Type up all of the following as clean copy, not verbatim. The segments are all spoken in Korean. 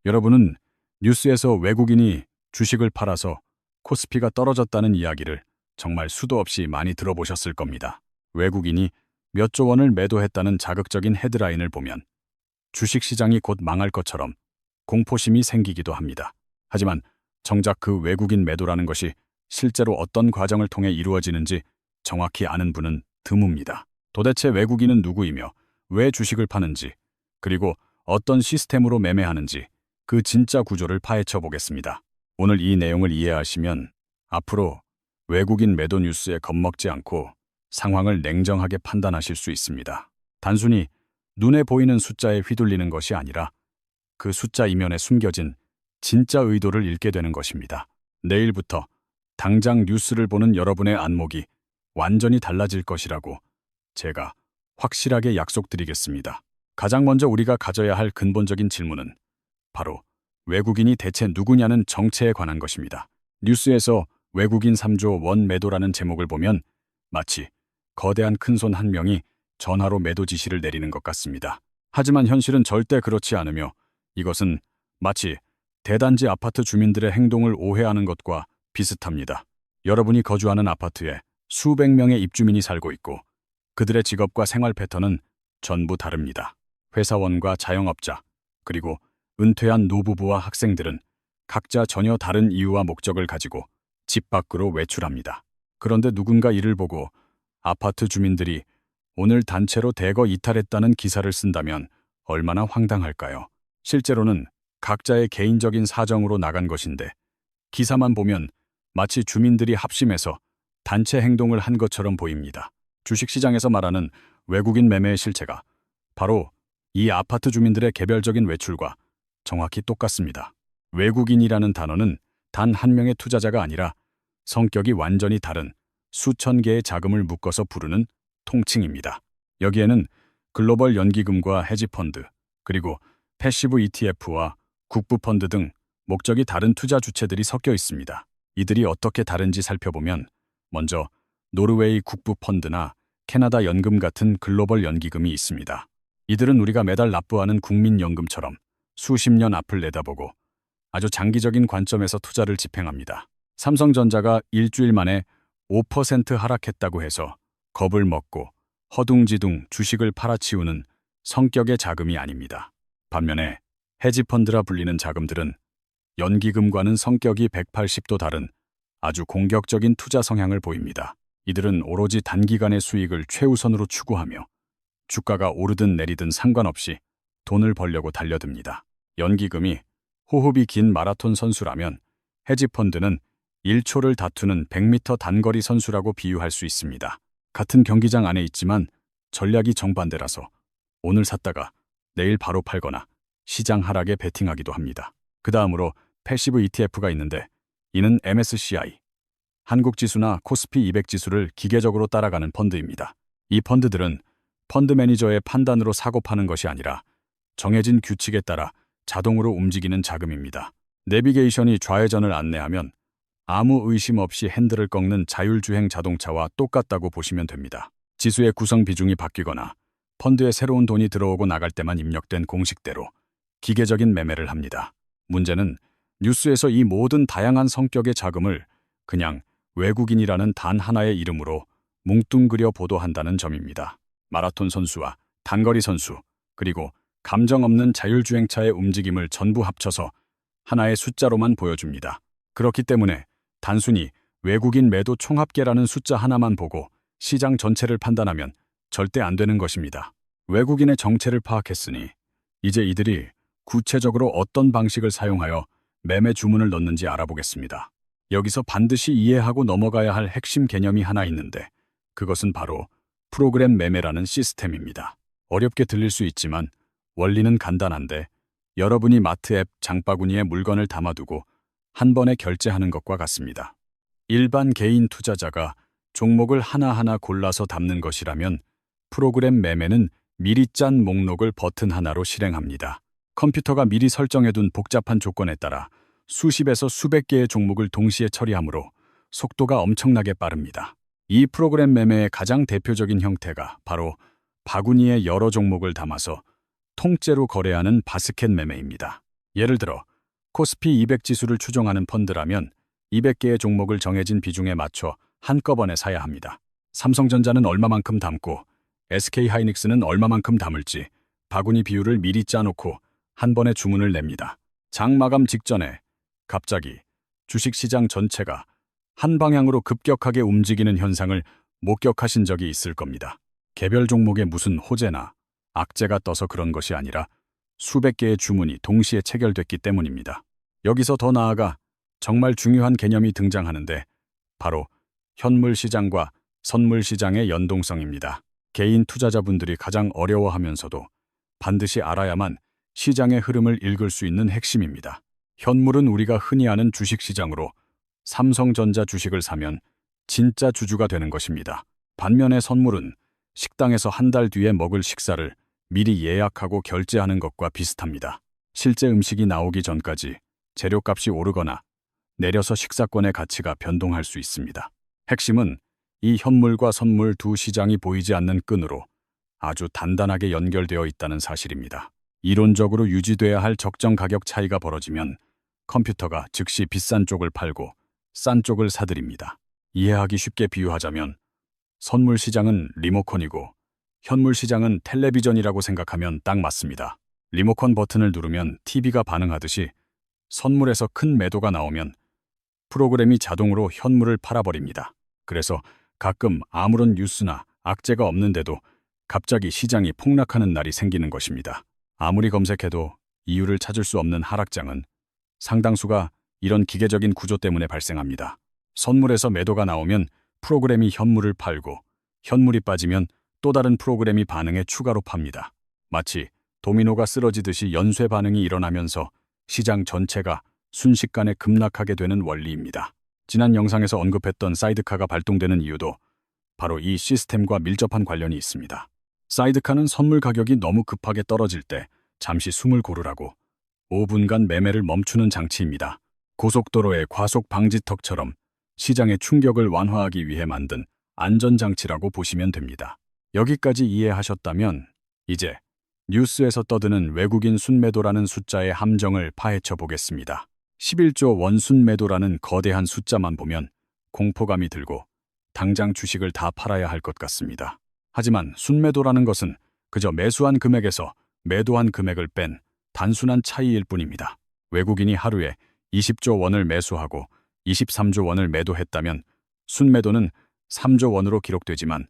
여러분은 뉴스에서 외국인이 주식을 팔아서 코스피가 떨어졌다는 이야기를 정말 수도 없이 많이 들어보셨을 겁니다. 외국인이 몇 조 원을 매도했다는 자극적인 헤드라인을 보면 주식시장이 곧 망할 것처럼 공포심이 생기기도 합니다. 하지만 정작 그 외국인 매도라는 것이 실제로 어떤 과정을 통해 이루어지는지 정확히 아는 분은 드뭅니다. 도대체 외국인은 누구이며 왜 주식을 파는지, 그리고 어떤 시스템으로 매매하는지 그 진짜 구조를 파헤쳐 보겠습니다. 오늘 이 내용을 이해하시면 앞으로 외국인 매도 뉴스에 겁먹지 않고 상황을 냉정하게 판단하실 수 있습니다. 단순히 눈에 보이는 숫자에 휘둘리는 것이 아니라 그 숫자 이면에 숨겨진 진짜 의도를 읽게 되는 것입니다. 내일부터 당장 뉴스를 보는 여러분의 안목이 완전히 달라질 것이라고 제가 확실하게 약속드리겠습니다. 가장 먼저 우리가 가져야 할 근본적인 질문은 바로 외국인이 대체 누구냐는 정체에 관한 것입니다. 뉴스에서 외국인 3조 원 매도라는 제목을 보면 마치 거대한 큰손 한 명이 전화로 매도 지시를 내리는 것 같습니다. 하지만 현실은 절대 그렇지 않으며 이것은 마치 대단지 아파트 주민들의 행동을 오해하는 것과 비슷합니다. 여러분이 거주하는 아파트에 수백 명의 입주민이 살고 있고 그들의 직업과 생활 패턴은 전부 다릅니다. 회사원과 자영업자, 그리고 은퇴한 노부부와 학생들은 각자 전혀 다른 이유와 목적을 가지고 집 밖으로 외출합니다. 그런데 누군가 이를 보고 아파트 주민들이 오늘 단체로 대거 이탈했다는 기사를 쓴다면 얼마나 황당할까요? 실제로는 각자의 개인적인 사정으로 나간 것인데 기사만 보면 마치 주민들이 합심해서 단체 행동을 한 것처럼 보입니다. 주식시장에서 말하는 외국인 매매의 실체가 바로 이 아파트 주민들의 개별적인 외출과 정확히 똑같습니다. 외국인이라는 단어는 단 한 명의 투자자가 아니라 성격이 완전히 다른 수천 개의 자금을 묶어서 부르는 통칭입니다. 여기에는 글로벌 연기금과 헤지펀드, 그리고 패시브 ETF와 국부펀드 등 목적이 다른 투자 주체들이 섞여 있습니다. 이들이 어떻게 다른지 살펴보면 먼저 노르웨이 국부펀드나 캐나다 연금 같은 글로벌 연기금이 있습니다. 이들은 우리가 매달 납부하는 국민연금처럼 수십 년 앞을 내다보고 아주 장기적인 관점에서 투자를 집행합니다. 삼성전자가 일주일 만에 5% 하락했다고 해서 겁을 먹고 허둥지둥 주식을 팔아치우는 성격의 자금이 아닙니다. 반면에 헤지펀드라 불리는 자금들은 연기금과는 성격이 180도 다른 아주 공격적인 투자 성향을 보입니다. 이들은 오로지 단기간의 수익을 최우선으로 추구하며 주가가 오르든 내리든 상관없이 돈을 벌려고 달려듭니다. 연기금이 호흡이 긴 마라톤 선수라면 헤지펀드는 1초를 다투는 100m 단거리 선수라고 비유할 수 있습니다. 같은 경기장 안에 있지만 전략이 정반대라서 오늘 샀다가 내일 바로 팔거나 시장 하락에 베팅하기도 합니다. 그 다음으로 패시브 ETF가 있는데 이는 MSCI, 한국지수나 코스피 200 지수를 기계적으로 따라가는 펀드입니다. 이 펀드들은 펀드 매니저의 판단으로 사고 파는 것이 아니라 정해진 규칙에 따라 자동으로 움직이는 자금입니다. 내비게이션이 좌회전을 안내하면 아무 의심 없이 핸들을 꺾는 자율주행 자동차와 똑같다고 보시면 됩니다. 지수의 구성 비중이 바뀌거나 펀드에 새로운 돈이 들어오고 나갈 때만 입력된 공식대로 기계적인 매매를 합니다. 문제는 뉴스에서 이 모든 다양한 성격의 자금을 그냥 외국인이라는 단 하나의 이름으로 뭉뚱그려 보도한다는 점입니다. 마라톤 선수와 단거리 선수, 그리고 감정 없는 자율주행차의 움직임을 전부 합쳐서 하나의 숫자로만 보여줍니다. 그렇기 때문에 단순히 외국인 매도 총합계라는 숫자 하나만 보고 시장 전체를 판단하면 절대 안 되는 것입니다. 외국인의 정체를 파악했으니 이제 이들이 구체적으로 어떤 방식을 사용하여 매매 주문을 넣는지 알아보겠습니다. 여기서 반드시 이해하고 넘어가야 할 핵심 개념이 하나 있는데 그것은 바로 프로그램 매매라는 시스템입니다. 어렵게 들릴 수 있지만 원리는 간단한데 여러분이 마트 앱 장바구니에 물건을 담아두고 한 번에 결제하는 것과 같습니다. 일반 개인 투자자가 종목을 하나하나 골라서 담는 것이라면 프로그램 매매는 미리 짠 목록을 버튼 하나로 실행합니다. 컴퓨터가 미리 설정해둔 복잡한 조건에 따라 수십에서 수백 개의 종목을 동시에 처리하므로 속도가 엄청나게 빠릅니다. 이 프로그램 매매의 가장 대표적인 형태가 바로 바구니에 여러 종목을 담아서 통째로 거래하는 바스켓 매매입니다. 예를 들어 코스피 200 지수를 추종하는 펀드라면 200개의 종목을 정해진 비중에 맞춰 한꺼번에 사야 합니다. 삼성전자는 얼마만큼 담고 SK하이닉스는 얼마만큼 담을지 바구니 비율을 미리 짜놓고 한 번에 주문을 냅니다. 장 마감 직전에 갑자기 주식시장 전체가 한 방향으로 급격하게 움직이는 현상을 목격하신 적이 있을 겁니다. 개별 종목에 무슨 호재나 악재가 떠서 그런 것이 아니라 수백 개의 주문이 동시에 체결됐기 때문입니다. 여기서 더 나아가 정말 중요한 개념이 등장하는데 바로 현물시장과 선물시장의 연동성입니다. 개인 투자자분들이 가장 어려워하면서도 반드시 알아야만 시장의 흐름을 읽을 수 있는 핵심입니다. 현물은 우리가 흔히 아는 주식시장으로 삼성전자 주식을 사면 진짜 주주가 되는 것입니다. 반면에 선물은 식당에서 한 달 뒤에 먹을 식사를 미리 예약하고 결제하는 것과 비슷합니다. 실제 음식이 나오기 전까지 재료값이 오르거나 내려서 식사권의 가치가 변동할 수 있습니다. 핵심은 이 현물과 선물 두 시장이 보이지 않는 끈으로 아주 단단하게 연결되어 있다는 사실입니다. 이론적으로 유지돼야 할 적정 가격 차이가 벌어지면 컴퓨터가 즉시 비싼 쪽을 팔고 싼 쪽을 사들입니다. 이해하기 쉽게 비유하자면 선물 시장은 리모컨이고 현물 시장은 텔레비전이라고 생각하면 딱 맞습니다. 리모컨 버튼을 누르면 TV가 반응하듯이 선물에서 큰 매도가 나오면 프로그램이 자동으로 현물을 팔아버립니다. 그래서 가끔 아무런 뉴스나 악재가 없는데도 갑자기 시장이 폭락하는 날이 생기는 것입니다. 아무리 검색해도 이유를 찾을 수 없는 하락장은 상당수가 이런 기계적인 구조 때문에 발생합니다. 선물에서 매도가 나오면 프로그램이 현물을 팔고 현물이 빠지면 또 다른 프로그램이 반응해 추가로 팝니다. 마치 도미노가 쓰러지듯이 연쇄 반응이 일어나면서 시장 전체가 순식간에 급락하게 되는 원리입니다. 지난 영상에서 언급했던 사이드카가 발동되는 이유도 바로 이 시스템과 밀접한 관련이 있습니다. 사이드카는 선물 가격이 너무 급하게 떨어질 때 잠시 숨을 고르라고 5분간 매매를 멈추는 장치입니다. 고속도로의 과속 방지턱처럼 시장의 충격을 완화하기 위해 만든 안전장치라고 보시면 됩니다. 여기까지 이해하셨다면 이제 뉴스에서 떠드는 외국인 순매도라는 숫자의 함정을 파헤쳐 보겠습니다. 11조 원 순매도라는 거대한 숫자만 보면 공포감이 들고 당장 주식을 다 팔아야 할 것 같습니다. 하지만 순매도라는 것은 그저 매수한 금액에서 매도한 금액을 뺀 단순한 차이일 뿐입니다. 외국인이 하루에 20조 원을 매수하고 23조 원을 매도했다면 순매도는 3조 원으로 기록되지만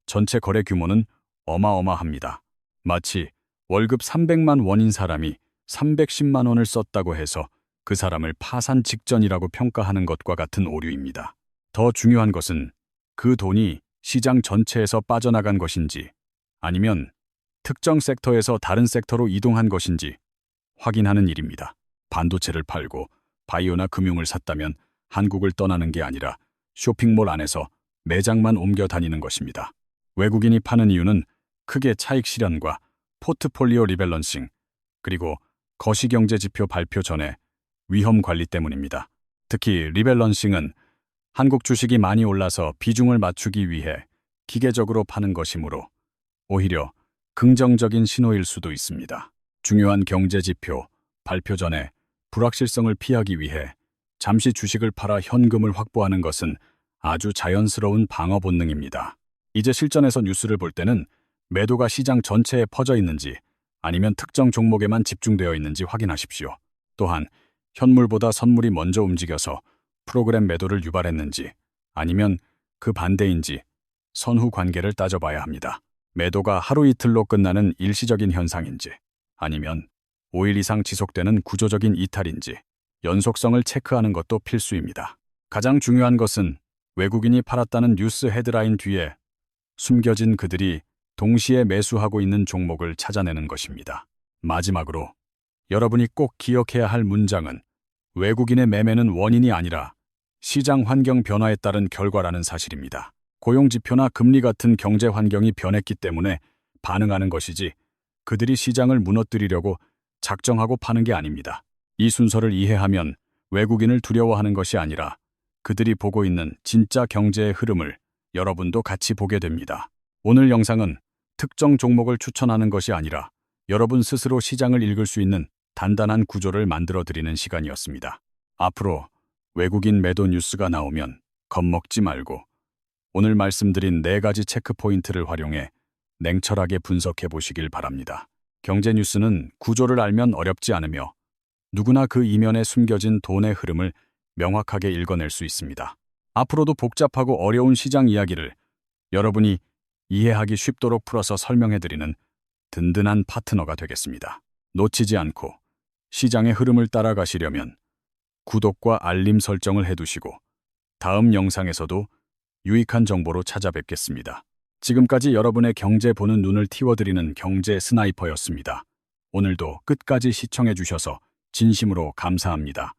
전체 거래 규모는 어마어마합니다. 마치 월급 300만 원인 사람이 310만 원을 썼다고 해서 그 사람을 파산 직전이라고 평가하는 것과 같은 오류입니다. 더 중요한 것은 그 돈이 시장 전체에서 빠져나간 것인지 아니면 특정 섹터에서 다른 섹터로 이동한 것인지 확인하는 일입니다. 반도체를 팔고 바이오나 금융을 샀다면 한국을 떠나는 게 아니라 쇼핑몰 안에서 매장만 옮겨 다니는 것입니다. 외국인이 파는 이유는 크게 차익 실현과 포트폴리오 리밸런싱, 그리고 거시경제 지표 발표 전에 위험 관리 때문입니다. 특히 리밸런싱은 한국 주식이 많이 올라서 비중을 맞추기 위해 기계적으로 파는 것이므로 오히려 긍정적인 신호일 수도 있습니다. 중요한 경제 지표 발표 전에 불확실성을 피하기 위해 잠시 주식을 팔아 현금을 확보하는 것은 아주 자연스러운 방어 본능입니다. 이제 실전에서 뉴스를 볼 때는 매도가 시장 전체에 퍼져 있는지 아니면 특정 종목에만 집중되어 있는지 확인하십시오. 또한 현물보다 선물이 먼저 움직여서 프로그램 매도를 유발했는지 아니면 그 반대인지 선후 관계를 따져봐야 합니다. 매도가 하루 이틀로 끝나는 일시적인 현상인지 아니면 5일 이상 지속되는 구조적인 이탈인지 연속성을 체크하는 것도 필수입니다. 가장 중요한 것은 외국인이 팔았다는 뉴스 헤드라인 뒤에 숨겨진 그들이 동시에 매수하고 있는 종목을 찾아내는 것입니다. 마지막으로 여러분이 꼭 기억해야 할 문장은 외국인의 매매는 원인이 아니라 시장 환경 변화에 따른 결과라는 사실입니다. 고용지표나 금리 같은 경제 환경이 변했기 때문에 반응하는 것이지 그들이 시장을 무너뜨리려고 작정하고 파는 게 아닙니다. 이 순서를 이해하면 외국인을 두려워하는 것이 아니라 그들이 보고 있는 진짜 경제의 흐름을 여러분도 같이 보게 됩니다. 오늘 영상은 특정 종목을 추천하는 것이 아니라 여러분 스스로 시장을 읽을 수 있는 단단한 구조를 만들어드리는 시간이었습니다. 앞으로 외국인 매도 뉴스가 나오면 겁먹지 말고 오늘 말씀드린 4가지 체크 포인트를 활용해 냉철하게 분석해 보시길 바랍니다. 경제 뉴스는 구조를 알면 어렵지 않으며 누구나 그 이면에 숨겨진 돈의 흐름을 명확하게 읽어낼 수 있습니다. 앞으로도 복잡하고 어려운 시장 이야기를 여러분이 이해하기 쉽도록 풀어서 설명해드리는 든든한 파트너가 되겠습니다. 놓치지 않고 시장의 흐름을 따라가시려면 구독과 알림 설정을 해두시고 다음 영상에서도 유익한 정보로 찾아뵙겠습니다. 지금까지 여러분의 경제 보는 눈을 틔워드리는 경제 스나이퍼였습니다. 오늘도 끝까지 시청해주셔서 진심으로 감사합니다.